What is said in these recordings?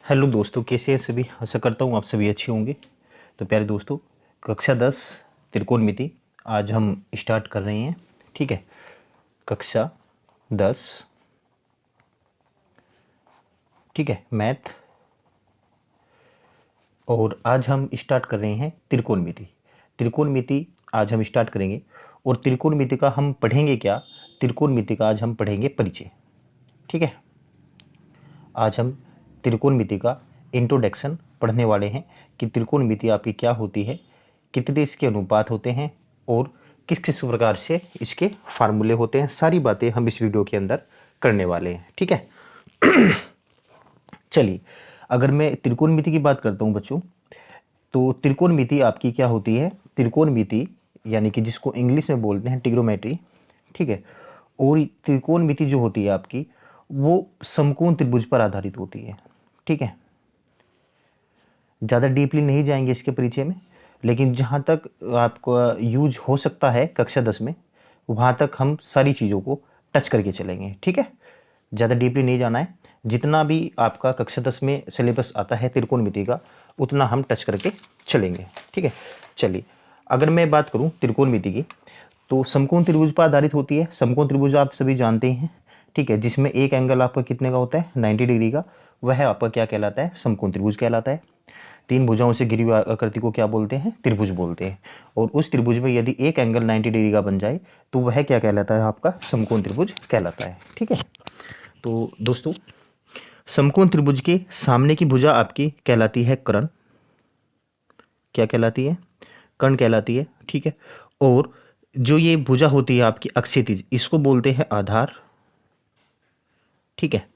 Hello दोस्तों, कैसे हैं सभी। आशा करता हूँ आप सभी अच्छे होंगे। तो प्यारे दोस्तों, कक्षा 10 त्रिकोणमिति आज हम स्टार्ट कर रहे हैं। ठीक है, कक्षा 10, ठीक है, मैथ। और आज हम स्टार्ट कर रहे हैं त्रिकोणमिति। त्रिकोणमिति आज हम स्टार्ट करेंगे। और त्रिकोणमिति का हम पढ़ेंगे क्या? त्रिकोणमिति का आज हम पढ़ेंगे परिचय। ठीक है, आज हम त्रिकोणमिति का इंट्रोडक्शन पढ़ने वाले हैं कि त्रिकोणमिति आपकी क्या होती है, कितने इसके अनुपात होते हैं और किस किस प्रकार से इसके फार्मूले होते हैं। सारी बातें हम इस वीडियो के अंदर करने वाले हैं। ठीक है, चलिए, अगर मैं त्रिकोणमिति की बात करता हूँ बच्चों, तो त्रिकोणमिति आपकी क्या होती है? त्रिकोणमिति यानी कि जिसको इंग्लिश में बोलते हैं ट्रिग्नोमेट्री। ठीक है, और त्रिकोणमिति जो होती है आपकी, वो समकोण त्रिभुज पर आधारित होती है। ठीक है, ज़्यादा डीपली नहीं जाएंगे इसके परिचय में, लेकिन जहाँ तक आपको यूज हो सकता है कक्षा 10 में, वहाँ तक हम सारी चीज़ों को टच करके चलेंगे। ठीक है, ज़्यादा डीपली नहीं जाना है। जितना भी आपका कक्षा 10 में सिलेबस आता है त्रिकोणमिति का, उतना हम टच करके चलेंगे। ठीक है, चलिए, अगर मैं बात करूँ त्रिकोणमिति की, तो समकोण त्रिभुज पर आधारित होती है। समकोण त्रिभुज आप सभी जानते हैं। ठीक है, जिसमें एक एंगल आपका कितने का होता है? 90 डिग्री का। वह आपका क्या कहलाता है? समकोण त्रिभुज कहलाता है। तीन भुजाओं से घिरी हुई आकृति को क्या बोलते हैं? त्रिभुज बोलते हैं। और उस त्रिभुज में यदि एक एंगल 90 डिग्री का बन जाए तो वह क्या कहलाता है? आपका समकोण त्रिभुज कहलाता है। ठीक है, तो दोस्तों, समकोण त्रिभुज के सामने की भुजा आपकी कहलाती है कर्ण। क्या कहलाती है? कर्ण कहलाती है। ठीक है, और जो ये भुजा होती है आपकी अक्षैतिज, इसको बोलते हैं आधार। ठीक है,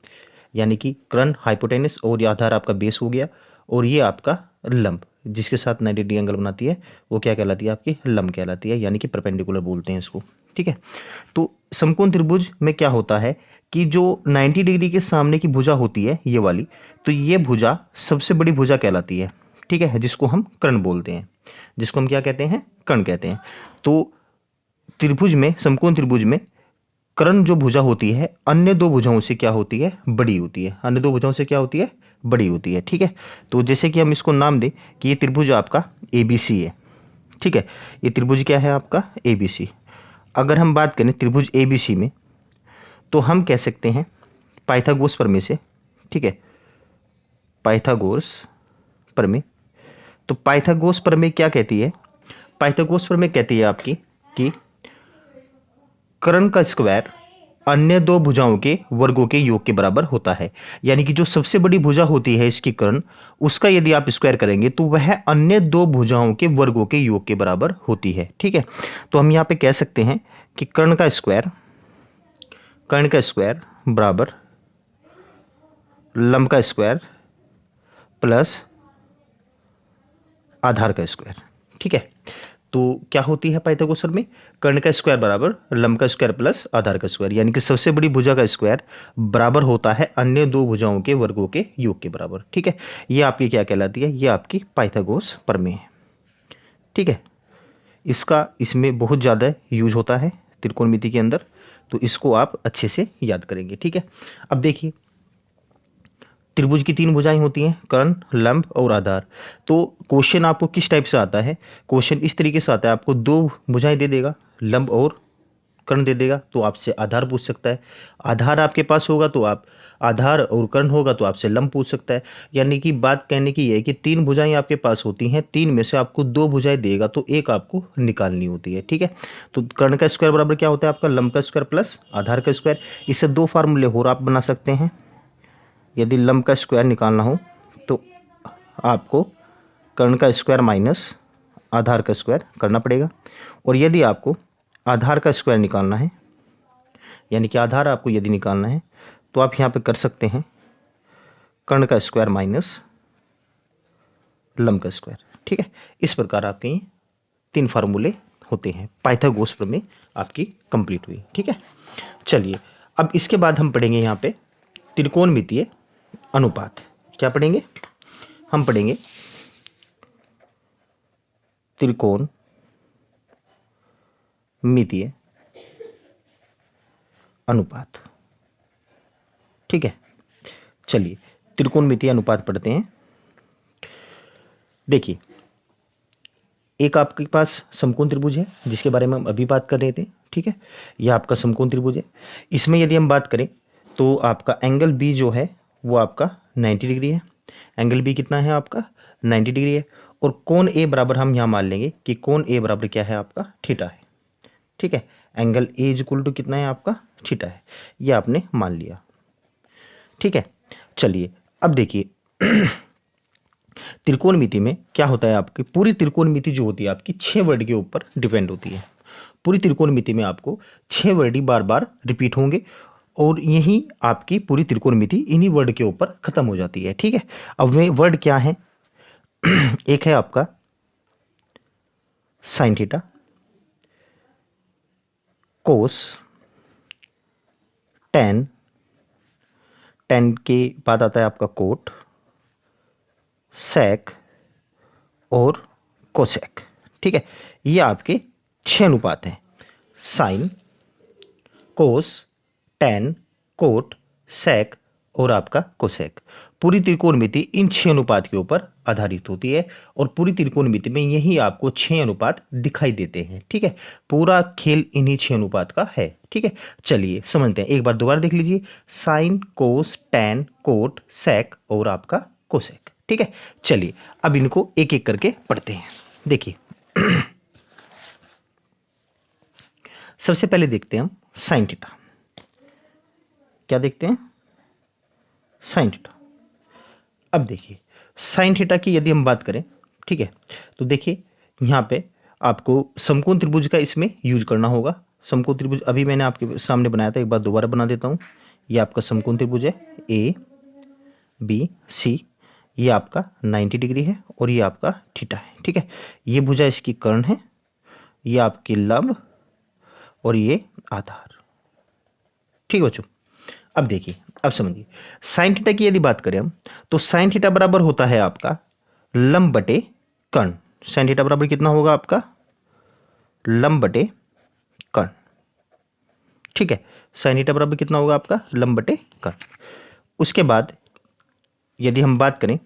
यानी कि कर्ण हाइपोटेनस और ये आधार आपका बेस हो गया, और ये आपका लंब जिसके साथ 90 डिग्री एंगल बनाती है, वो क्या कहलाती है? आपकी लंब कहलाती है, यानी कि परपेंडिकुलर बोलते हैं इसको। ठीक है, तो समकोण त्रिभुज में क्या होता है कि जो 90 डिग्री के सामने की भुजा होती है ये वाली, तो ये भुजा सबसे बड़ी भुजा कहलाती है। ठीक है, जिसको हम कर्ण बोलते हैं, जिसको हम क्या कहते हैं? कर्ण कहते हैं। तो त्रिभुज में, समकोण त्रिभुज में कर्ण जो भुजा होती है अन्य दो भुजाओं से क्या होती है? बड़ी होती है। अन्य दो भुजाओं से क्या होती है? बड़ी होती है। ठीक है, तो जैसे कि हम इसको नाम दें कि ये त्रिभुज आपका ABC है। ठीक है, ये त्रिभुज क्या है? आपका ABC। अगर हम बात करें त्रिभुज ABC में, तो हम कह सकते हैं पाइथागोरस प्रमेय से। ठीक है, पाइथागोरस प्रमेय। तो पाइथागोरस प्रमेय क्या कहती है? पाइथागोरस प्रमेय कहती है आपकी कि कर्ण का स्क्वायर अन्य दो भुजाओं के वर्गों के योग के बराबर होता है। यानी कि जो सबसे बड़ी भुजा होती है इसकी कर्ण, उसका यदि आप स्क्वायर करेंगे तो वह अन्य दो भुजाओं के वर्गों के योग के बराबर होती है। ठीक है, तो हम यहाँ पे कह सकते हैं कि कर्ण का स्क्वायर बराबर लंब का स्क्वायर प्लस आधार का स्क्वायर। ठीक है, तो क्या होती है पाइथागोरस में? कर्ण का स्क्वायर बराबर लंब का स्क्वायर प्लस आधार का स्क्वायर, यानी कि सबसे बड़ी भुजा का स्क्वायर बराबर होता है अन्य दो भुजाओं के वर्गों के योग के बराबर। ठीक है, ये आपकी क्या कहलाती है? ये आपकी पाइथागोरस प्रमेय है। ठीक है, इसका इसमें बहुत ज़्यादा यूज होता है त्रिकोणमिति के अंदर, तो इसको आप अच्छे से याद करेंगे। ठीक है, अब देखिए, त्रिभुज की तीन भुजाएं होती हैं, कर्ण, लंब और आधार। तो क्वेश्चन आपको किस टाइप से आता है? क्वेश्चन इस तरीके से आता है, आपको दो भुजाएं दे देगा, लंब और कर्ण दे देगा, तो आपसे आधार पूछ सकता है। आधार आपके पास होगा तो आप आधार, और कर्ण होगा तो आपसे लंब पूछ सकता है। यानी कि बात कहने की ये है कि तीन भुजाएं आपके पास होती हैं, तीन में से आपको दो भुजाएं देगा तो एक आपको निकालनी होती है। ठीक है, तो कर्ण का स्क्वायर बराबर क्या होता है? आपका लंब का स्क्वायर प्लस आधार का स्क्वायर। इससे दो फार्मूले और आप बना सकते हैं। यदि लंब का स्क्वायर निकालना हो तो आपको कर्ण का स्क्वायर माइनस आधार का स्क्वायर करना पड़ेगा, और यदि आपको आधार का स्क्वायर निकालना है, यानी कि आधार आपको यदि निकालना है, तो आप यहाँ पे कर सकते हैं कर्ण का स्क्वायर माइनस लंब का स्क्वायर। ठीक है, इस प्रकार आपके ये तीन फार्मूले होते हैं। पाइथागोरस प्रमेय आपकी कंप्लीट हुई। ठीक है, चलिए, अब इसके बाद हम पढ़ेंगे यहाँ पे त्रिकोणमितीय अनुपात। क्या पढ़ेंगे? हम पढ़ेंगे त्रिकोणमितीय अनुपात। ठीक है, चलिए, त्रिकोणमितीय अनुपात पढ़ते हैं। देखिए, एक आपके पास समकोण त्रिभुज है जिसके बारे में हम अभी बात कर रहे थे, ठीक है। यह आपका समकोण त्रिभुज है। इसमें यदि हम बात करें तो आपका एंगल बी जो है वो आपका 90 डिग्री है। एंगल बी कितना है आपका 90 डिग्री है। और कोण ए बराबर हम यहाँ मान लेंगे कि कोण ए बराबर क्या है आपका थीटा है, ठीक है। Angle A is equal to कितना है आपका थीटा है, ये आपने मान लिया, ठीक है। चलिए अब देखिए त्रिकोणमिति में क्या होता है, आपकी पूरी त्रिकोणमिति जो होती है आपकी 6 वर्ड के ऊपर डिपेंड होती है। पूरी त्रिकोणमिति में आपको 6 वर्ड ही बार बार रिपीट होंगे और यही आपकी पूरी त्रिकोणमिति इन्हीं वर्ड के ऊपर खत्म हो जाती है, ठीक है। अब वे वर्ड क्या है एक है आपका साइन थीटा, कोस, टेन, टेन के बाद आता है आपका कोट, सेक और कोसेक, ठीक है। ये आपके 6 अनुपात हैं, साइन, कोस, टेन, कोट, सेक और आपका कोसेक। पूरी त्रिकोणमिति इन 6 अनुपात के ऊपर आधारित होती है और पूरी त्रिकोणमिति में यही आपको 6 अनुपात दिखाई देते हैं, ठीक है। पूरा खेल इन्हीं 6 अनुपात का है, ठीक है। चलिए समझते हैं, एक बार दोबारा देख लीजिए, साइन, कोस, टेन, कोट, सेक और आपका कोसेक, ठीक है। चलिए अब इनको एक एक करके पढ़ते हैं। देखिए सबसे पहले देखते हैं हम साइन थीटा। क्या देखते हैं, साइन थीटा। अब देखिए साइन थीटा की यदि हम बात करें, ठीक है, तो देखिए यहाँ पे आपको समकोण त्रिभुज का इसमें यूज करना होगा। समकोण त्रिभुज अभी मैंने आपके सामने बनाया था, एक बार दोबारा बना देता हूँ। ये आपका समकोण त्रिभुज है ए बी सी, ये आपका 90 डिग्री है और ये आपका थीटा है, ठीक है। ये भुजा इसकी कर्ण है, ये आपकी लंब और ये आधार, ठीक है बच्चों। अब देखिए, अब समझिए साइन थीटा की यदि बात करें हम, तो साइन थीटा बराबर होता है आपका लंब बटे कर्ण। साइन थीटा बराबर कितना होगा आपका लंब बटे कर्ण, ठीक है। साइन थीटा बराबर कितना होगा आपका लंब बटे कर्ण। उसके बाद यदि हम बात करें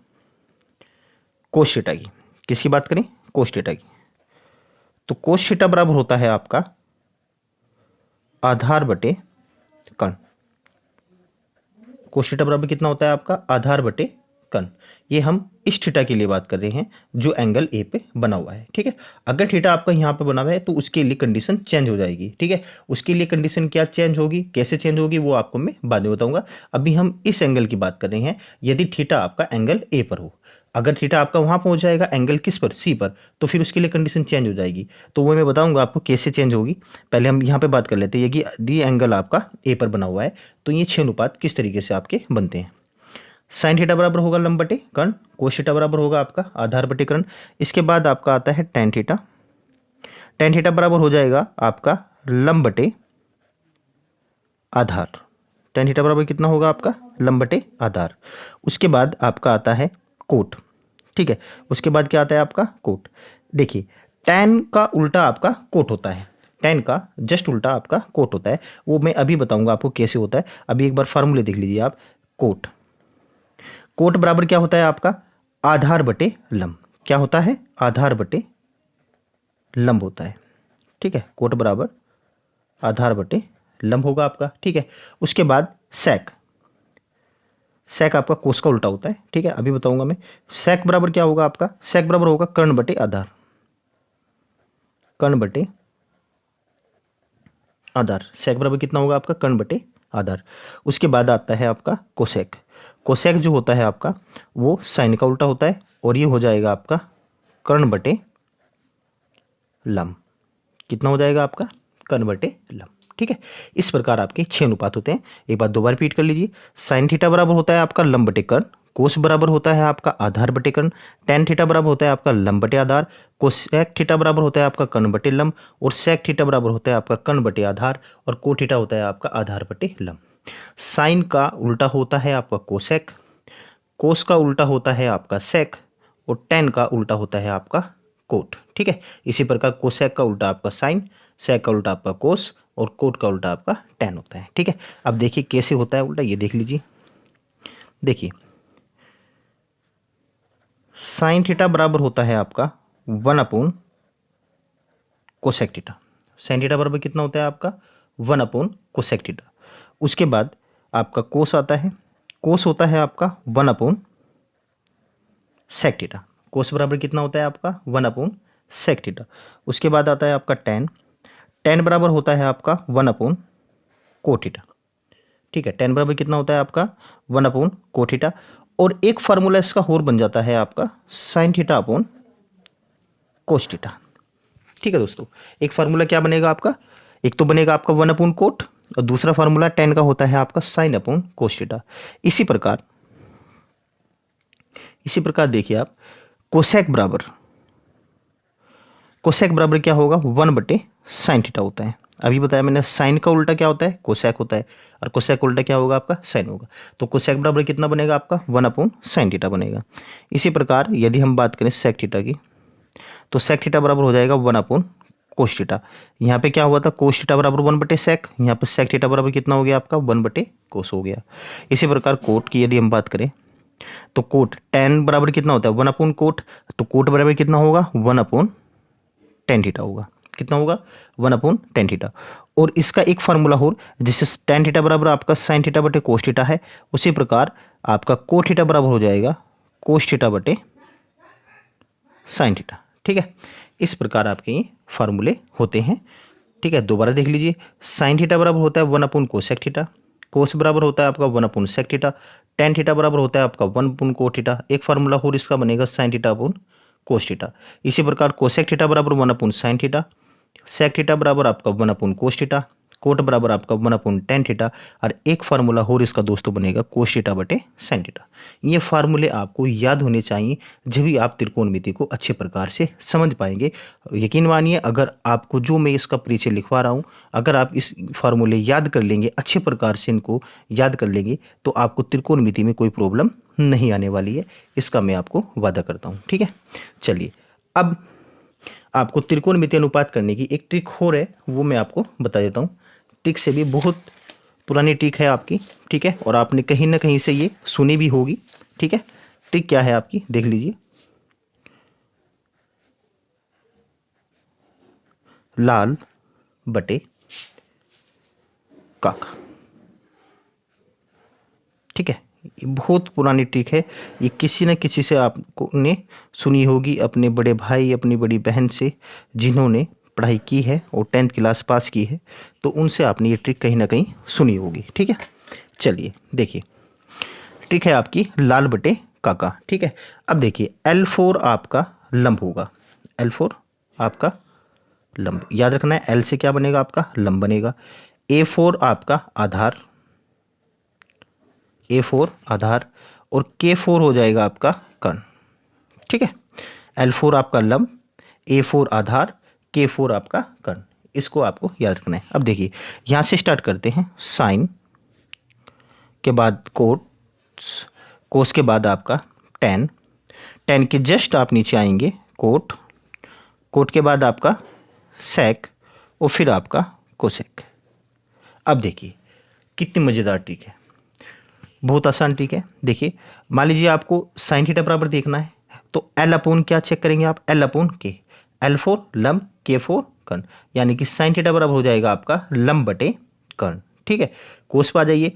कोस थीटा की, किसकी बात करें, कोस थीटा की, तो कोस थीटा बराबर होता है आपका आधार बटे कर्ण। कोस थीटा बराबर कितना होता है आपका आधार बटे कर्ण। ये हम इस थीटा के लिए बात कर रहे हैं जो एंगल ए पे बना हुआ है, ठीक है। अगर थीटा आपका यहाँ पे बना हुआ है तो उसके लिए कंडीशन चेंज हो जाएगी, ठीक है। उसके लिए कंडीशन क्या चेंज होगी, कैसे चेंज होगी, वो आपको मैं बाद में बताऊंगा। अभी हम इस एंगल की बात कर रहे हैं। यदि थीटा आपका एंगल ए पर हो, अगर थीटा आपका वहां पहुंच जाएगा एंगल किस पर, सी पर, तो फिर उसके लिए कंडीशन चेंज हो जाएगी। तो वो मैं बताऊंगा आपको कैसे चेंज होगी। पहले हम यहाँ पे बात कर लेते हैं कि यदि एंगल आपका ए पर बना हुआ है तो ये 6 अनुपात किस तरीके से आपके बनते हैं। साइन थीटा बराबर होगा लंब बटे कर्ण, कोस थीटा बराबर होगा आपका आधार बटे कर्ण। इसके बाद आपका आता है टेन थीटा। टेन थीटा बराबर हो जाएगा आपका लंब बटे आधार। टेन थीटा बराबर कितना होगा आपका लंब बटे आधार। उसके बाद आपका आता है कोट, ठीक है। उसके बाद क्या आता है आपका कोट। देखिए टेन का उल्टा आपका कोट होता है, टेन का जस्ट उल्टा आपका कोट होता है। वो मैं अभी बताऊंगा आपको कैसे होता है। अभी एक बार फार्मूले देख लीजिए आप। कोट, कोट बराबर क्या होता है आपका आधार बटे लंब। क्या होता है आधार बटे लंब होता है, ठीक है। कोट बराबर आधार बटे लंब होगा आपका, ठीक है। उसके बाद सेक, सेक आपका कोस का उल्टा होता है, ठीक है। अभी बताऊंगा मैं। सेक बराबर क्या होगा आपका, सेक बराबर होगा कर्ण बटे आधार, कर्ण बटे आधार। सेक बराबर कितना होगा आपका कर्ण बटे आधार। उसके बाद आता है आपका कोसेक। कोसेक जो होता है आपका वो साइन का उल्टा होता है और ये हो जाएगा आपका कर्ण बटे लंब। कितना हो जाएगा आपका कर्ण बटे लंब, ठीक है। इस प्रकार आपके 6 अनुपात होते हैं। एक बार दोबारा रिपीट कर लीजिए। साइन थीटा बराबर होता है आपका लंब बटे कर्ण, कोस बराबर होता है आपका आधार बटे कर्ण, टेन थीटा बराबर होता है आपका लंब बटे आधार, कोसेक थीटा बराबर होता है आपका कर्ण बटे लंब और सेक थीटा बराबर होता है आपका कर्ण बटे आधार और को थीटा होता है आपका आधार बटे लंब। साइन का उल्टा होता है आपका कोसेक, कोस का उल्टा होता है आपका सेक और टेन का उल्टा होता है आपका कोट, ठीक है। इसी प्रकार कोसेक का उल्टा आपका साइन, सेक का उल्टा आपका कोस और कोट का उल्टा आपका टेन होता है, ठीक है। अब देखिए कैसे होता है उल्टा, ये देख लीजिए। देखिए साइन थीटा बराबर होता है आपका 1 कोसेक थीटा। साइन थीटा बराबर कितना होता है आपका 1 कोसेक थीटा। उसके बाद आपका कोस आता है, कोस होता है आपका 1 सेक थीटा। कोस बराबर कितना होता है आपका 1 सेक थीटा। उसके बाद आता है आपका टेन, टेन बराबर होता है आपका 1 को थीटा। ठीक है, टेन बराबर कितना होता है आपका 1 को थीटा। और एक फार्मूला इसका और बन जाता है आपका sine theta upon cos theta. ठीक है दोस्तों, एक फार्मूला क्या बनेगा आपका, एक तो बनेगा आपका 1 कोट और दूसरा फार्मूला टेन का होता है आपका साइन अपॉन कोस थीटा। इसी प्रकार देखिए आप, कोसेक बराबर क्या होगा 1/साइन थीटा होता है। अभी बताया मैंने, साइन का उल्टा क्या होता है कोसेक होता है, और कोसेक उल्टा क्या होगा आपका साइन होगा। तो कोसेक बराबर कितना बनेगा आपका 1/साइन थीटा बनेगा। इसी प्रकार यदि हम बात करें सेक थीटा की, तो सेक थीटा बराबर हो जाएगा 1 कोस थीटा। यहाँ पे क्या हुआ था कोस थीटा बराबर 1/सेक, यहाँ पे सेक थीटा बराबर कितना हो गया आपका 1/कोस हो गया। इसी प्रकार कोट की यदि हम बात करें, तो कोट टेन बराबर कितना होता है 1 कोट, तो कोट बराबर कितना होगा 1/tan थीटा होगा। कितना होगा 1/tan थीटा। और इसका एक फार्मूला हो जिससे tan थीटा बराबर आपका साइन थीटा बटे कोस थीटा है, उसी प्रकार आपका कोट थीटा बराबर हो जाएगा कोस थीटा बटे साइन थीटा। ठीक है, इस प्रकार आपके ये फार्मूले होते हैं। ठीक है, दोबारा देख लीजिए, साइन थीटा बराबर होता है 1 कोसेक थीटा, कोस बराबर होता है आपका 1 सेक थीटा, टेन थीटा बराबर होता है आपका 1 को थीटा। एक फार्मूला और इसका बनेगा sine theta upon cos theta. इसी प्रकार कोसेक थीटा बराबर 1 साइन थीटा, सेक थीटा बराबर आपका 1 कोस थीटा, कोट बराबर आपका 1/tan थीटा, और एक फार्मूला और इसका दोस्तों बनेगा कोस थीटा बटे साइन थीटा। ये फार्मूले आपको याद होने चाहिए, जब भी आप त्रिकोणमिति को अच्छे प्रकार से समझ पाएंगे। यकीन मानिए, अगर आपको जो मैं इसका परिचय लिखवा रहा हूँ, अगर आप इस फार्मूले याद कर लेंगे, अच्छे प्रकार से इनको याद कर लेंगे, तो आपको त्रिकोणमिति में कोई प्रॉब्लम नहीं आने वाली है। इसका मैं आपको वादा करता हूँ। ठीक है, चलिए अब आपको त्रिकोणमिति अनुपात करने की एक ट्रिक और है, वो मैं आपको बता देता हूँ। ट्रिक से भी बहुत पुरानी ट्रिक है आपकी। ठीक है, और आपने कहीं ना कहीं से ये सुनी भी होगी। ठीक है, ट्रिक क्या है आपकी देख लीजिए। लाल बटे काका। ठीक है, ये बहुत पुरानी ट्रिक है, ये किसी न किसी से आपको ने सुनी होगी, अपने बड़े भाई अपनी बड़ी बहन से, जिन्होंने पढ़ाई की है और 10th क्लास पास की है, तो उनसे आपने ये ट्रिक कहीं ना कहीं सुनी होगी। ठीक है, चलिए देखिए, ट्रिक है आपकी लाल बटे काका। ठीक है, अब देखिए L4 आपका लंब होगा, L4 आपका लंब, याद रखना है L से क्या बनेगा आपका लंब बनेगा। A4 आपका आधार, A4 आधार, और K4 हो जाएगा आपका कर्ण। ठीक है, L4 आपका लंब, A4 आधार, K4 आपका कर्ण, इसको आपको याद रखना है। अब देखिए यहाँ से स्टार्ट करते हैं, साइन के बाद कोस, कोस के बाद आपका टेन, टेन के जस्ट आप नीचे आएंगे कोट, कोट के बाद आपका सेक, और फिर आपका कोसेक। अब देखिए कितनी मज़ेदार ट्रिक है, बहुत आसान ट्रिक है। देखिए मान लीजिए आपको साइन थीटा बराबर देखना है, तो L अपॉन क्या चेक करेंगे आप, L अपॉन K, L4 लंब, K4 कर्ण, यानी कि साइन थीटा बराबर हो जाएगा आपका लंब बटे कर्ण। ठीक है, कोस पे आ जाइए,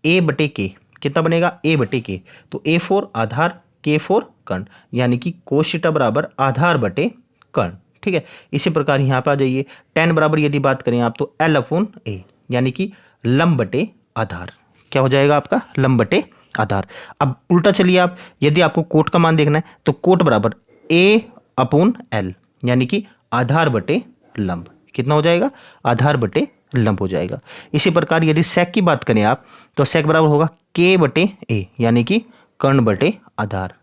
A बटे K कितना बनेगा A बटे K, तो A4 आधार, K4 कर्ण, यानी कि कोस थीटा बराबर आधार बटे कर्ण। ठीक है, इसी प्रकार यहाँ पे आ जाइए, टेन बराबर यदि बात करें आप, तो L अपॉन A, यानी कि लंब बटे आधार, क्या हो जाएगा आपका लंब बटे आधार। अब उल्टा चलिए आप, यदि आपको कोट का मान देखना है, तो कोट बराबर A अपॉन L, यानी कि आधार बटे लंब, कितना हो जाएगा आधार बटे लंब हो जाएगा। इसी प्रकार यदि सेक की बात करें आप, तो सेक बराबर होगा K बटे A, यानी कि कर्ण बटे आधार।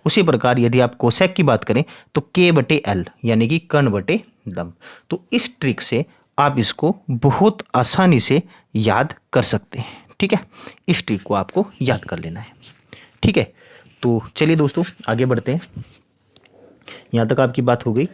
उसी प्रकार यदि आप कोसेक की बात करें, तो K बटे L, यानी कि कर्ण बटे लंब। तो इस ट्रिक से आप इसको बहुत आसानी से याद कर सकते हैं। ठीक है, इस ट्रिक को आपको याद कर लेना है। ठीक है, तो चलिए दोस्तों आगे बढ़ते हैं, यहाँ तक आपकी बात हो गई।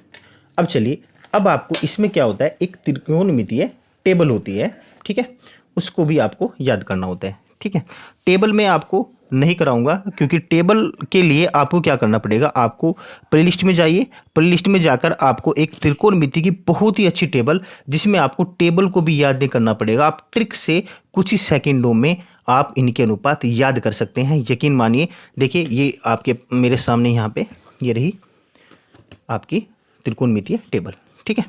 अब चलिए, अब आपको इसमें क्या होता है, एक त्रिकोणमितीय टेबल होती है। ठीक है, उसको भी आपको याद करना होता है। ठीक है, टेबल में आपको नहीं कराऊंगा, क्योंकि टेबल के लिए आपको क्या करना पड़ेगा, आपको प्लेलिस्ट में जाइए, प्लेलिस्ट में जाकर आपको एक त्रिकोणमिति की बहुत ही अच्छी टेबल, जिसमें आपको टेबल को भी याद नहीं करना पड़ेगा, आप ट्रिक से कुछ ही सेकंडों में आप इनके अनुपात याद कर सकते हैं। यकीन मानिए, देखिए ये आपके मेरे सामने यहाँ पे ये रही आपकी त्रिकोणमितीय टेबल, ठीक है,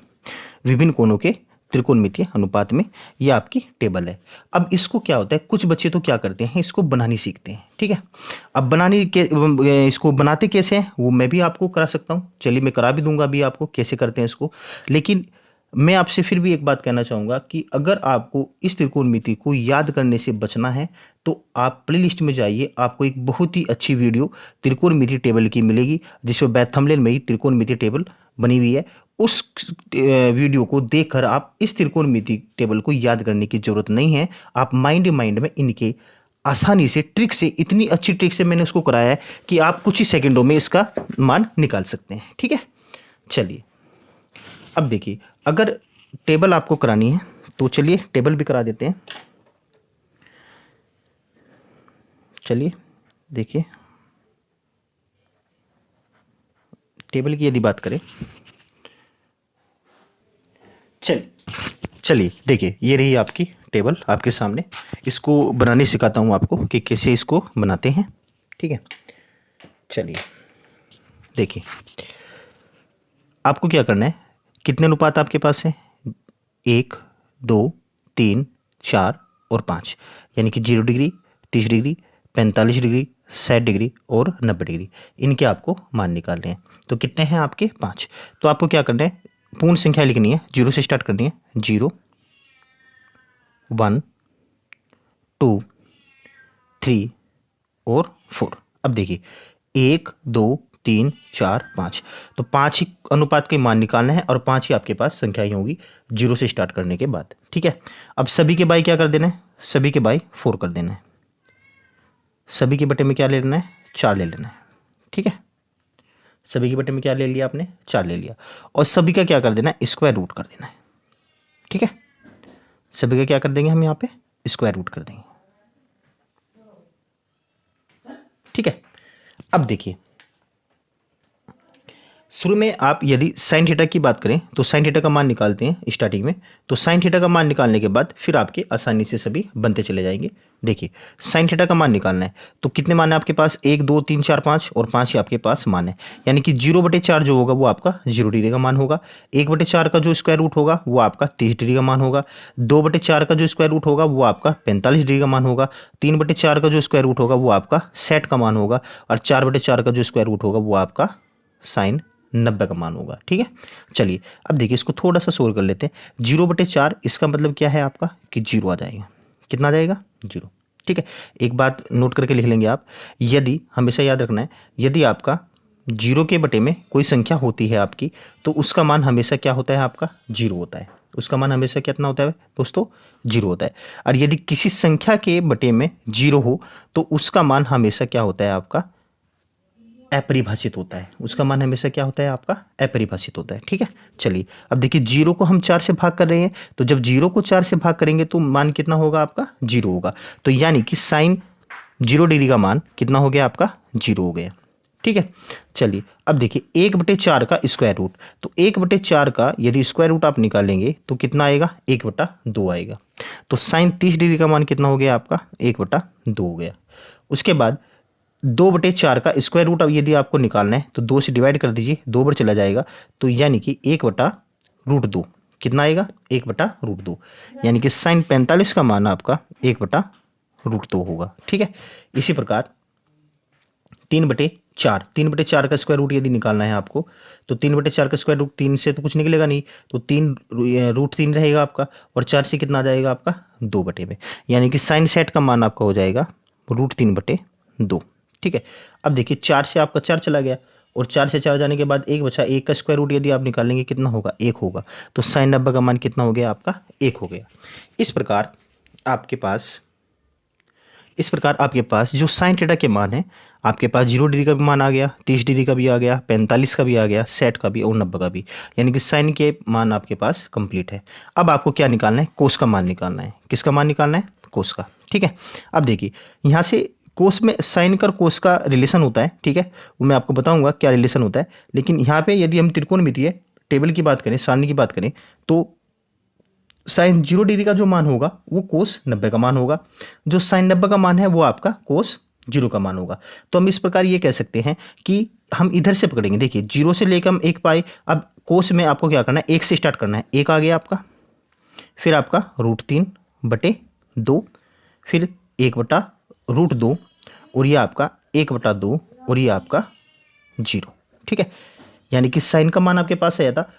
विभिन्न कोणों के त्रिकोणमितीय अनुपात में ये आपकी टेबल है। अब इसको क्या होता है, कुछ बच्चे तो क्या करते हैं, इसको बनानी सीखते हैं, ठीक है। अब बनाने के इसको बनाते कैसे हैं वो मैं भी आपको करा सकता हूँ, चलिए मैं करा भी दूंगा अभी आपको कैसे करते हैं इसको। लेकिन मैं आपसे फिर भी एक बात कहना चाहूँगा कि अगर आपको इस त्रिकोणमिति को याद करने से बचना है तो आप प्लेलिस्ट में जाइए, आपको एक बहुत ही अच्छी वीडियो त्रिकोणमिति टेबल की मिलेगी, जिसमें थंबनेल में ही त्रिकोणमिति टेबल बनी हुई है। उस वीडियो को देखकर आप इस त्रिकोणमिति टेबल को याद करने की जरूरत नहीं है, आप माइंड में इनके आसानी से ट्रिक से, इतनी अच्छी ट्रिक से मैंने उसको कराया है कि आप कुछ ही सेकंडों में इसका मान निकाल सकते हैं, ठीक है। चलिए अब देखिए, अगर टेबल आपको करानी है तो चलिए टेबल भी करा देते हैं। चलिए देखिए, टेबल की यदि बात करें, चलिए देखिए ये रही आपकी टेबल आपके सामने, इसको बनाने सिखाता हूँ आपको कि कैसे इसको बनाते हैं, ठीक है। चलिए देखिए, आपको क्या करना है, कितने अनुपात आपके पास है, 1 2 3 4 और 5, यानी कि 0 डिग्री, 30 डिग्री, 45 डिग्री, 60 डिग्री और 90 डिग्री, इनके आपको मान निकालने हैं। तो कितने हैं आपके, 5। तो आपको क्या करना है, पूर्ण संख्या लिखनी है, 0 से स्टार्ट करनी है, 0 1 2 3 और 4। अब देखिए 1 2 3 4 5, तो 5 ही अनुपात के मान निकालना है और 5 ही आपके पास संख्याएं होंगी 0 से स्टार्ट करने के बाद, ठीक है। अब सभी के बाई क्या कर देना है, सभी के बाई 4 कर देना है, सभी के बटे में क्या ले लेना है, 4 ले लेना है, ठीक है। सभी के बटे में क्या ले लिया आपने, 4 ले लिया, और सभी का क्या कर देना है, स्क्वायर रूट कर देना है, ठीक है। सभी का क्या कर देंगे हम यहाँ पे, स्क्वायर रूट कर देंगे, ठीक है। अब देखिए, शुरू में आप यदि साइन थीटा की बात करें तो साइन थीटा का मान निकालते हैं स्टार्टिंग में, तो साइन थीटा का मान निकालने के बाद फिर आपके आसानी से सभी बनते चले जाएंगे। देखिए साइन थीटा का मान निकालना है तो कितने मान है आपके पास, 1 2 3 4 5 और 5 ही आपके पास मान है, यानी कि 0/4 जो होगा वो आपका 0 डिग्री का मान होगा। 1/4 का जो स्क्वायर रूट होगा वो आपका 30 डिग्री का मान होगा। 2/4 का जो स्क्वायर रूट होगा वो आपका 45 डिग्री का मान होगा। 3/4 का जो स्क्वायर रूट होगा वो आपका 60 का मान होगा, और 4/4 का जो स्क्वायर रूट होगा वो आपका साइन 90 का मान होगा, ठीक है। चलिए अब देखिए इसको थोड़ा सा सोल्व कर लेते हैं। 0/4 इसका मतलब क्या है आपका कि 0 आ जाएगा, कितना आ जाएगा, 0, ठीक है। एक बात नोट करके लिख लेंगे आप, यदि हमेशा याद रखना है, यदि आपका 0 के बटे में कोई संख्या होती है आपकी तो उसका मान हमेशा क्या होता है आपका, 0 होता है, उसका मान हमेशा कितना होता है दोस्तों, 0 होता है। और यदि किसी संख्या के बटे में 0 हो तो उसका मान हमेशा क्या होता है आपका, अपरिभाषित होता है, उसका मान हमेशा क्या होता है आपका, अपरिभाषित होता है, ठीक है। चलिए अब देखिए 0 को हम 4 से भाग कर रहे हैं, तो जब 0 को 4 से भाग करेंगे तो मान कितना होगा आपका, 0 होगा, तो यानी कि साइन 0 डिग्री का मान कितना हो गया आपका, 0 हो गया, ठीक है। चलिए अब देखिए 1/4 का स्क्वायर रूट, तो 1/4 का यदि स्क्वायर रूट आप निकालेंगे तो कितना आएगा, 1/2 आएगा, तो साइन 30 डिग्री का मान कितना हो गया आपका, 1/2 हो गया। उसके बाद 2/4 का स्क्वायर रूट अब यदि आपको निकालना है तो 2 से डिवाइड कर दीजिए, 2 बार चला जाएगा, तो यानी कि 1/√2 कितना आएगा, 1/√2, यानी कि साइन 45 का मान आपका 1/√2 होगा, ठीक है। इसी प्रकार 3/4 का स्क्वायर रूट यदि निकालना है आपको तो 3/4 का स्क्वायर रूट 3 से तो कुछ निकलेगा नहीं, तो 3√3 रहेगा आपका, और 4 से कितना आ जाएगा आपका, 2 में, यानी कि साइन 60 का मान आपका हो जाएगा √3/2, ठीक है। अब देखिए 4 से आपका 4 चला गया, और 4 से 4 जाने के बाद 1 बचा, 1 का स्क्वायर रूट यदि आप निकालेंगे कितना होगा, 1 होगा, तो साइन 90 का मान कितना हो गया आपका, 1 हो गया। इस प्रकार आपके पास जो साइन थीटा के मान है, आपके पास 0 डिग्री का भी मान आ गया, 30 डिग्री का भी आ गया, 45 का भी आ गया, 60 का भी और 90 का भी, यानी कि साइन के मान आपके पास कंप्लीट है। अब आपको क्या निकालना है, कोस का मान निकालना है। किसका मान निकालना है, कोस का, ठीक है। अब देखिए यहाँ से कोस में साइन का और कोस का रिलेशन होता है, ठीक है, वो मैं आपको बताऊंगा क्या रिलेशन होता है। लेकिन यहाँ पे यदि हम त्रिकोणमितीय टेबल की बात करें, सारणी की बात करें, तो साइन 0 डिग्री का जो मान होगा वो कोस 90 का मान होगा, जो साइन 90 का मान है वो आपका कोस 0 का मान होगा। तो हम इस प्रकार ये कह सकते हैं कि हम इधर से पकड़ेंगे, देखिए 0 से लेकर हम 1 पाए। अब कोस में आपको क्या करना है, 1 से स्टार्ट करना है, 1 आ गया आपका, फिर आपका √3/2, फिर 1/√2, और ये आपका 1/2, और ये आपका 0, ठीक है। यानी कि साइन का मान आपके पास आया था।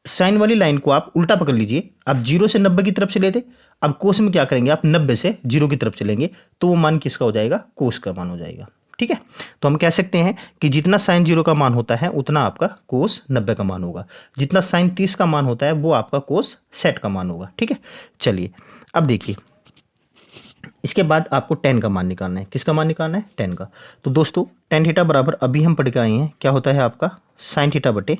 साइन वाली लाइन को आप उल्टा पकड़ लीजिए, आप 0 से 90 की तरफ चले थे, अब कोस में क्या करेंगे, आप 90 से 0 की तरफ चलेंगे, तो वो मान किसका हो जाएगा, कोस का मान हो जाएगा, ठीक है। तो हम कह सकते हैं कि जितना साइन 0 का मान होता है उतना आपका कोस 90 का मान होगा, जितना साइन 30 का मान होता है वो आपका कोस 60 का मान होगा, ठीक है। चलिए अब देखिए, इसके बाद आपको tan का मान निकालना है। किसका मान निकालना है, tan का। तो दोस्तों tan थीटा बराबर अभी हम पढ़ के आए हैं, क्या होता है आपका साइन थीटा बटे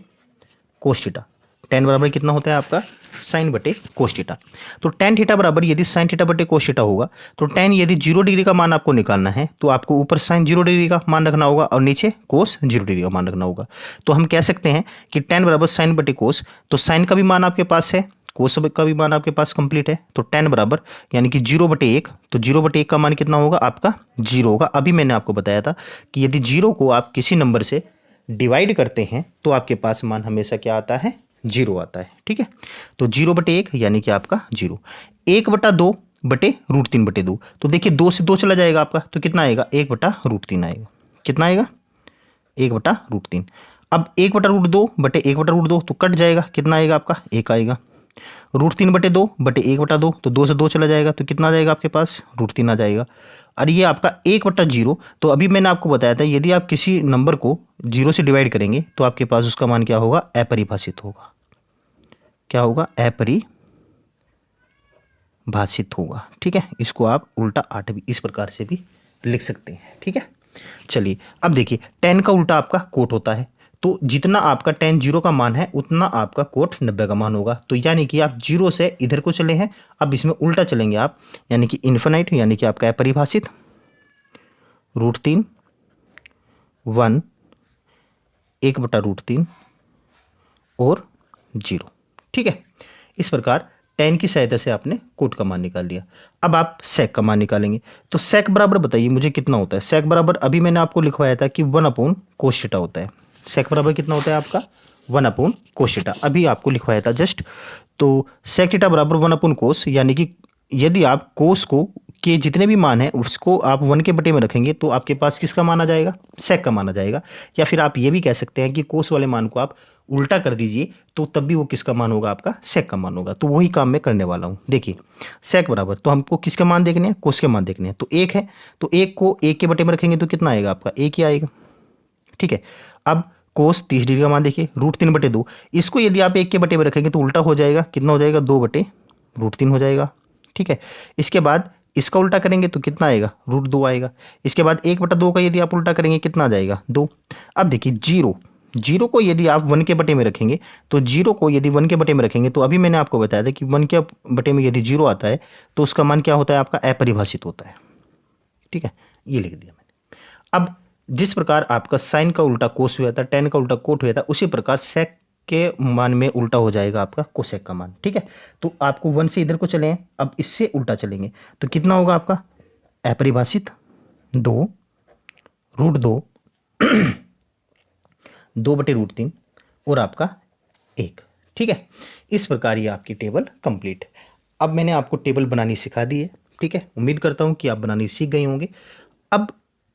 कोस थीटा। tan बराबर कितना होता है आपका, साइन बटे कोस थीटा। तो tan थीटा बराबर यदि साइन थीटा बटे कोस थीटा होगा, तो tan यदि 0 डिग्री का मान आपको निकालना है तो आपको ऊपर साइन 0 डिग्री का मान रखना होगा और नीचे कोस 0 डिग्री का मान रखना होगा। तो हम कह सकते हैं कि tan बराबर साइन बटे कोस, तो साइन का भी मान आपके पास है, कोस का भी मान आपके पास कंप्लीट है। तो tan बराबर यानी कि 0/1, तो 0/1 का मान कितना होगा आपका 0 होगा। अभी मैंने आपको बताया था कि यदि 0 को आप किसी नंबर से डिवाइड करते हैं तो आपके पास मान हमेशा क्या आता है, 0 आता है, ठीक है। तो 0/1 यानी कि आपका 0, 1/2/√3/2, तो देखिए 2 से 2 चला जाएगा आपका, तो कितना आएगा 1/√3 आएगा। कितना आएगा 1/√3। अब 1/√2/1/√2 तो कट जाएगा, कितना आएगा आपका 1 आएगा। √3/2/1/2, तो 2 से 2 चला जाएगा, तो कितना आ जाएगा आपके पास √3 आ जाएगा। और ये आपका 1/0, तो अभी मैंने आपको बताया था यदि आप किसी नंबर को 0 से डिवाइड करेंगे तो आपके पास उसका मान क्या होगा, अपरिभाषित होगा। क्या होगा, अपरिभाषित होगा, ठीक है। इसको आप उल्टा 8 भी इस प्रकार से भी लिख सकते हैं, ठीक है। चलिए अब देखिए, tan का उल्टा आपका कोट होता है, तो जितना आपका tan 0 का मान है उतना आपका कोट 90 का मान होगा। तो यानी कि आप 0 से इधर को चले हैं, अब इसमें उल्टा चलेंगे आप, यानी कि इन्फिनाइट, यानी कि आपका अपरिभाषित √3 1 1/√3 और 0, ठीक है। इस प्रकार tan की सहायता से आपने कोट का मान निकाल लिया। अब आप sec का मान निकालेंगे, तो sec बराबर बताइए मुझे कितना होता है। sec बराबर अभी मैंने आपको लिखवाया था कि 1/cos थीटा होता है। sec बराबर कितना होता है आपका 1/cos थीटा, अभी आपको लिखवाया था जस्ट। तो sec थीटा बराबर 1/cos, यानी कि यदि आप कोस को के जितने भी मान है उसको आप 1 के बटे में रखेंगे तो आपके पास किसका मान आ जाएगा, sec का मान आ जाएगा। या फिर आप ये भी कह सकते हैं कि कोस वाले मान को आप उल्टा कर दीजिए तो तब भी वो किसका मान होगा, आपका sec का मान होगा। तो वही काम मैं करने वाला हूँ। देखिए sec बराबर, तो हमको किसके मान देखने हैं, कोस के मान देखने हैं। तो 1 है, तो 1 को 1 के बटे में रखेंगे तो कितना आएगा आपका 1 ही आएगा, ठीक है। अब कोस 30 डिग्री का मान देखिए √3/2, इसको यदि आप 1 के बटे में रखेंगे तो उल्टा हो जाएगा, कितना हो जाएगा 2/√3 हो जाएगा, ठीक है। इसके बाद इसका उल्टा करेंगे तो कितना आएगा √2 आएगा। इसके बाद 1/2 का यदि आप उल्टा करेंगे कितना आ जाएगा 2। अब देखिए 0 को यदि आप 1 के बटे में रखेंगे, तो 0 को यदि 1 के बटे में रखेंगे तो अभी मैंने आपको बताया था कि 1 के बटे में यदि 0 आता है तो उसका मान क्या होता है आपका अपरिभाषित होता है, ठीक है। ये लिख दिया मैंने। अब जिस प्रकार आपका साइन का उल्टा कोस हुआ था, tan का उल्टा कोट हुआ था, उसी प्रकार sec के मान में उल्टा हो जाएगा आपका कोसेक का मान, ठीक है। तो आपको 1 से इधर को चले हैं, अब इससे उल्टा चलेंगे तो कितना होगा आपका अपरिभाषित 2√2 2/√3 और आपका 1, ठीक है। इस प्रकार ये आपकी टेबल कंप्लीट। अब मैंने आपको टेबल बनानी सिखा दी है, ठीक है। उम्मीद करता हूँ कि आप बनानी सीख गए होंगे। अब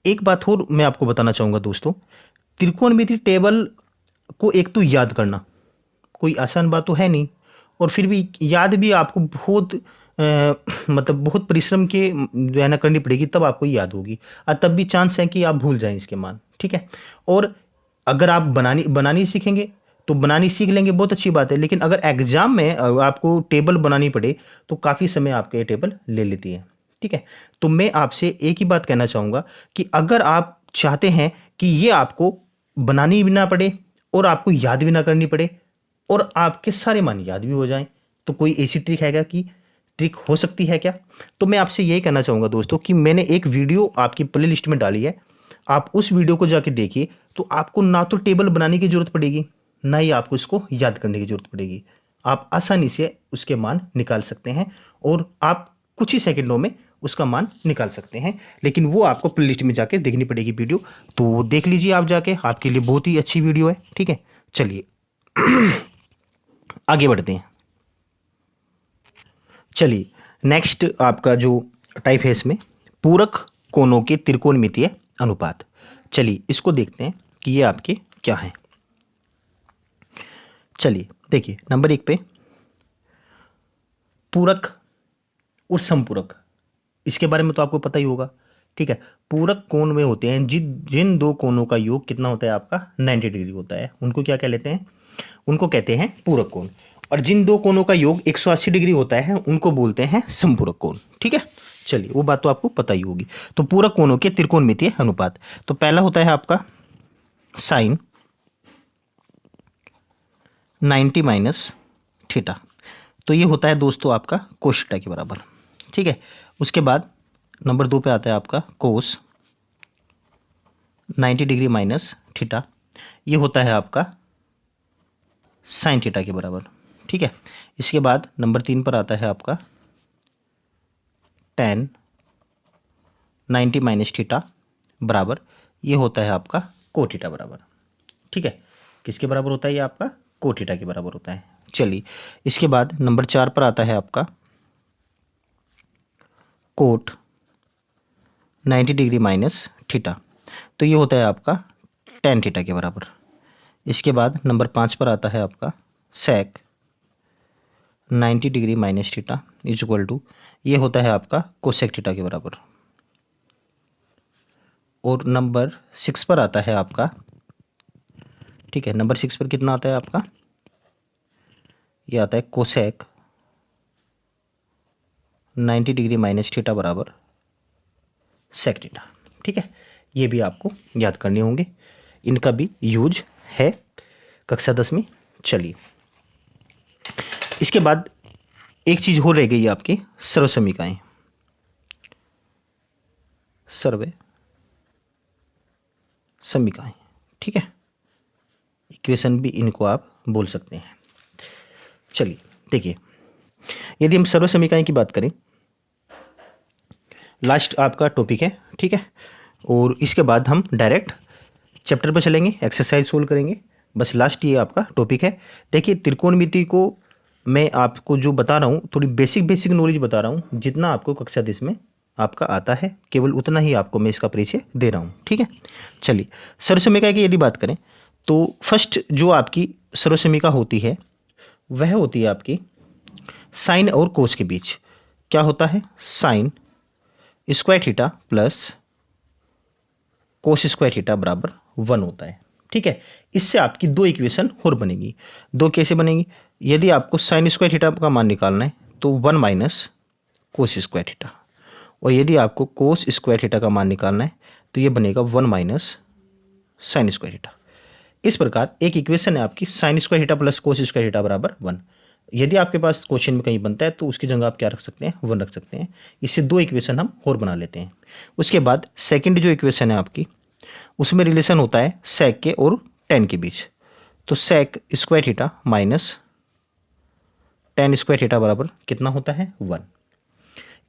एक बात और मैं आपको बताना चाहूँगा दोस्तों, त्रिकोणमिति टेबल को एक तो याद करना कोई आसान बात तो है नहीं, और फिर भी याद भी आपको बहुत मतलब बहुत परिश्रम के जो है ना करनी पड़ेगी, तब आपको याद होगी, और तब भी चांस है कि आप भूल जाएं इसके मान, ठीक है। और अगर आप बनानी सीखेंगे तो बनानी सीख लेंगे, बहुत अच्छी बात है। लेकिन अगर एग्जाम में आपको टेबल बनानी पड़े तो काफ़ी समय आपके ये टेबल ले लेती है, ठीक है। तो मैं आपसे एक ही बात कहना चाहूँगा कि अगर आप चाहते हैं कि ये आपको बनानी भी ना पड़े और आपको याद भी ना करनी पड़े और आपके सारे मान याद भी हो जाएं, तो कोई ऐसी ट्रिक हैगा कि ट्रिक हो सकती है क्या? तो मैं आपसे यही कहना चाहूँगा दोस्तों कि मैंने एक वीडियो आपकी प्ले लिस्ट में डाली है, आप उस वीडियो को जाके देखिए, तो आपको ना तो टेबल बनाने की ज़रूरत पड़ेगी, ना ही आपको इसको याद करने की ज़रूरत पड़ेगी। आप आसानी से उसके मान निकाल सकते हैं और आप कुछ ही सेकंडों में उसका मान निकाल सकते हैं, लेकिन वो आपको प्ले लिस्ट में जाके देखनी पड़ेगी वीडियो। तो वो देख लीजिए आप जाके, आपके लिए बहुत ही अच्छी वीडियो है। ठीक है, चलिए आगे बढ़ते हैं। चलिए नेक्स्ट आपका जो टाइप है इसमें पूरक कोणों के त्रिकोणमितीय अनुपात। चलिए इसको देखते हैं कि ये आपके क्या हैं। चलिए देखिए नंबर 1 पे पूरक और समपूरक, इसके बारे में तो आपको पता ही होगा। ठीक है, पूरक कोण में होते हैं जिन दो कोणों का योग कितना होता है आपका 90 डिग्री होता है, उनको क्या कह लेते हैं? उनको कहते हैं पूरक कोण। और जिन दो कोणों का योग 180 डिग्री होता है उनको बोलते हैं समपूरक कोण। ठीक है, चलिए वो बात तो आपको पता ही होगी। तो पूरक कोणों के त्रिकोणमितीय अनुपात, तो पहला होता है आपका साइन 90 माइनस थीटा, तो ये होता है दोस्तों आपका कोस थीटा के बराबर। ठीक है, उसके बाद नंबर 2 पे आता है आपका कोस 90 डिग्री माइनस थीटा, ये होता है आपका साइन थीटा के बराबर। ठीक है, इसके बाद नंबर 3 पर आता है आपका tan 90 माइनस थीटा बराबर, ये होता है आपका को थीटा बराबर। ठीक है, किसके बराबर होता है? ये आपका को थीटा के बराबर होता है। चलिए इसके बाद नंबर 4 पर आता है आपका कोट 90 डिग्री माइनस थीटा, तो ये होता है आपका tan थीटा के बराबर। इसके बाद नंबर 5 पर आता है आपका sec 90 degree minus theta is equal to, ये होता है आपका कोसेक थीटा के बराबर। और नंबर 6 पर आता है आपका, ठीक है, नंबर 6 पर कितना आता है आपका? ये आता है कोसेक 90 डिग्री माइनस थीटा बराबर सेक थीटा। ठीक है, ये भी आपको याद करने होंगे, इनका भी यूज है कक्षा 10 में। चलिए इसके बाद एक चीज़ हो रह गई आपकी सर्वसमीकाएं, सर्वे समीकाएं। ठीक है, इक्वेशन भी इनको आप बोल सकते हैं। चलिए देखिए, यदि हम सर्व समीकरण की बात करें, लास्ट आपका टॉपिक है। ठीक है, और इसके बाद हम डायरेक्ट चैप्टर पर चलेंगे, एक्सरसाइज सोल्व करेंगे। बस लास्ट ये आपका टॉपिक है। देखिए त्रिकोणमिति को मैं आपको जो बता रहा हूँ, थोड़ी बेसिक नॉलेज बता रहा हूँ, जितना आपको कक्षा 10 में आपका आता है केवल उतना ही आपको मैं इसका परिचय दे रहा हूँ। ठीक है, चलिए सर्वसमीका की यदि बात करें तो फर्स्ट जो आपकी सर्वसमीका होती है वह होती है आपकी साइन और कोस के बीच। क्या होता है? Sine square theta plus cos square theta बराबर 1 होता है। ठीक है, इससे आपकी दो इक्वेशन और बनेगी। दो कैसे बनेगी? यदि आपको साइन स्क्वायर थीटा का मान निकालना है तो 1 माइनस कोस स्क्वायर थीटा, और यदि आपको कोस स्क्वायर थीटा का मान निकालना है तो ये बनेगा 1 माइनस साइन स्क्वायर थीटा। इस प्रकार एक इक्वेशन है आपकी sine square theta plus cos square theta बराबर 1। यदि आपके पास क्वेश्चन में कहीं बनता है तो उसकी जगह आप क्या रख सकते हैं? 1 रख सकते हैं। इससे दो इक्वेशन हम और बना लेते हैं। उसके बाद सेकंड जो इक्वेशन है आपकी, उसमें रिलेशन होता है सेक के और टेन के बीच। तो sec square theta minus tan square theta बराबर कितना होता है? 1।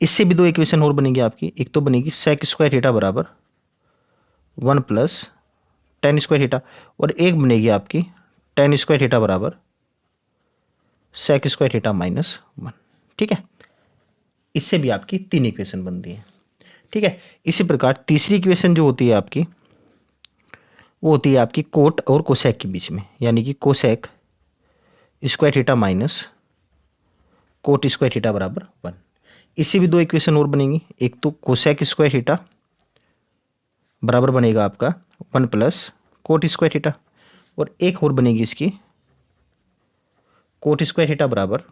इससे भी दो इक्वेशन और बनेगी आपकी। एक तो बनेगी सेक स्क्वायर थीटा बराबर 1 प्लस टेन स्क्वायर थीटा, और एक बनेगी आपकी टेन स्क्वायर थीटा बराबर सेक स्क्वायर थीटा माइनस 1। ठीक है, इससे भी आपकी 3 इक्वेशन बनती है। ठीक है, इसी प्रकार तीसरी इक्वेशन जो होती है आपकी, वो होती है आपकी कोट और कोसेक के बीच में, यानी कि cosec square theta minus cot square theta बराबर 1। इससे भी दो इक्वेशन और बनेंगी। एक तो कोसेक स्क्वायर थीटा बराबर बनेगा आपका 1 प्लस कोट स्क्वायर थीटा, और एक और बनेगी इसकी कोट स्क्वायर थीटा बराबर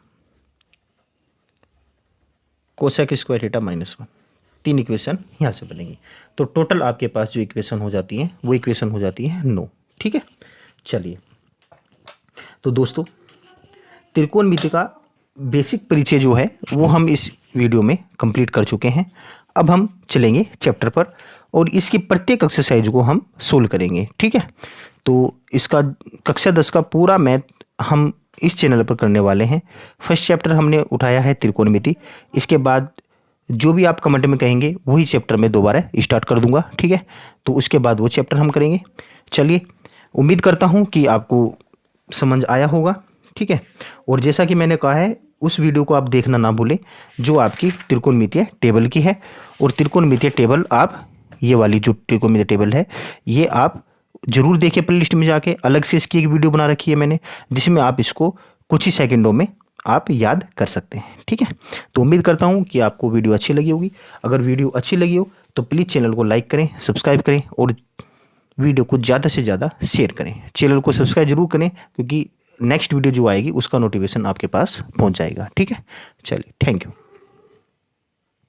cosec square theta minus 1। 3 equation यहाँ से बनेगी। तो टोटल आपके पास जो इक्वेशन हो जाती है वो इक्वेशन हो जाती है 9। ठीक है, चलिए तो दोस्तों त्रिकोणमिति का बेसिक परिचय जो है वो हम इस वीडियो में कंप्लीट कर चुके हैं। अब हम चलेंगे चैप्टर पर और इसकी प्रत्येक एक्सरसाइज को हम सोल्व करेंगे, ठीक है। तो इसका कक्षा 10 का पूरा मैथ हम इस चैनल पर करने वाले हैं। फर्स्ट चैप्टर हमने उठाया है त्रिकोणमिति, इसके बाद जो भी आप कमेंट में कहेंगे वही चैप्टर में दोबारा स्टार्ट कर दूंगा, ठीक है। तो उसके बाद वो चैप्टर हम करेंगे। चलिए, उम्मीद करता हूँ कि आपको समझ आया होगा, ठीक है। और जैसा कि मैंने कहा है, उस वीडियो को आप देखना ना भूलें जो आपकी त्रिकोणमितीय टेबल की है। और त्रिकोणमितीय टेबल आप, ये वाली जो त्रिकोणमितीय टेबल है, ये आप जरूर देखिए प्लेलिस्ट में जाके। अलग से इसकी एक वीडियो बना रखी है मैंने, जिसमें आप इसको कुछ ही सेकंडों में आप याद कर सकते हैं, ठीक है। तो उम्मीद करता हूँ कि आपको वीडियो अच्छी लगी होगी। अगर वीडियो अच्छी लगी हो तो प्लीज़ चैनल को लाइक करें, सब्सक्राइब करें और वीडियो को ज़्यादा से ज़्यादा शेयर करें। चैनल को सब्सक्राइब जरूर करें, क्योंकि नेक्स्ट वीडियो जो आएगी उसका नोटिफिकेशन आपके पास पहुंच जाएगा, ठीक है। चलिए, थैंक यू।